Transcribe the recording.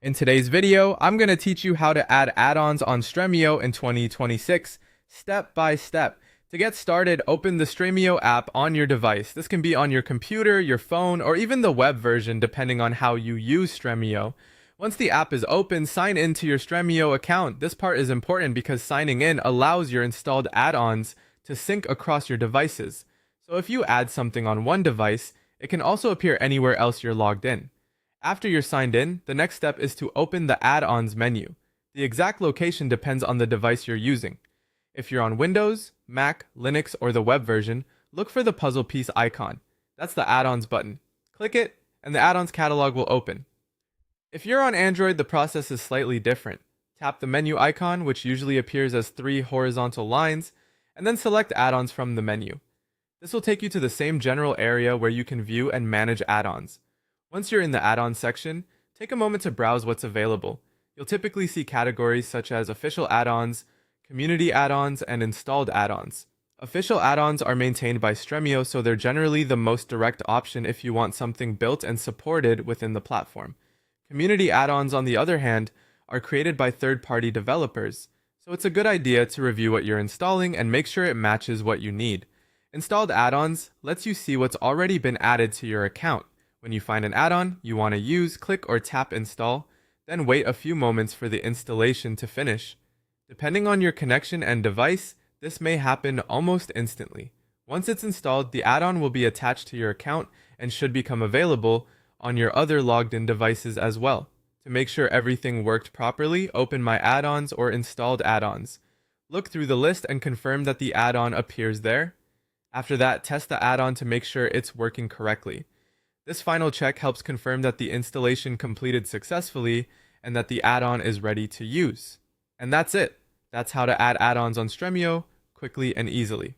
In today's video, I'm going to teach you how to add add-ons on Stremio in 2026, step by step. To get started, open the Stremio app on your device. This can be on your computer, your phone, or even the web version depending on how you use Stremio. Once the app is open, sign in to your Stremio account. This part is important because signing in allows your installed add-ons to sync across your devices. So if you add something on one device, it can also appear anywhere else you're logged in. After you're signed in, the next step is to open the Add-ons menu. The exact location depends on the device you're using. If you're on Windows, Mac, Linux, or the web version, look for the puzzle piece icon. That's the Add-ons button. Click it, and the Add-ons catalog will open. If you're on Android, the process is slightly different. Tap the menu icon, which usually appears as 3 horizontal lines, and then select Add-ons from the menu. This will take you to the same general area where you can view and manage add-ons. Once you're in the add-ons section, take a moment to browse what's available. You'll typically see categories such as official add-ons, community add-ons, and installed add-ons. Official add-ons are maintained by Stremio, so they're generally the most direct option if you want something built and supported within the platform. Community add-ons, on the other hand, are created by third-party developers, so it's a good idea to review what you're installing and make sure it matches what you need. Installed add-ons lets you see what's already been added to your account. When you find an add-on you want to use, click or tap install, then wait a few moments for the installation to finish. Depending on your connection and device, this may happen almost instantly. Once it's installed, the add-on will be attached to your account and should become available on your other logged-in devices as well. To make sure everything worked properly, open My Add-ons or Installed Add-ons. Look through the list and confirm that the add-on appears there. After that, test the add-on to make sure it's working correctly. This final check helps confirm that the installation completed successfully and that the add-on is ready to use. And that's it. That's how to add add-ons on Stremio quickly and easily.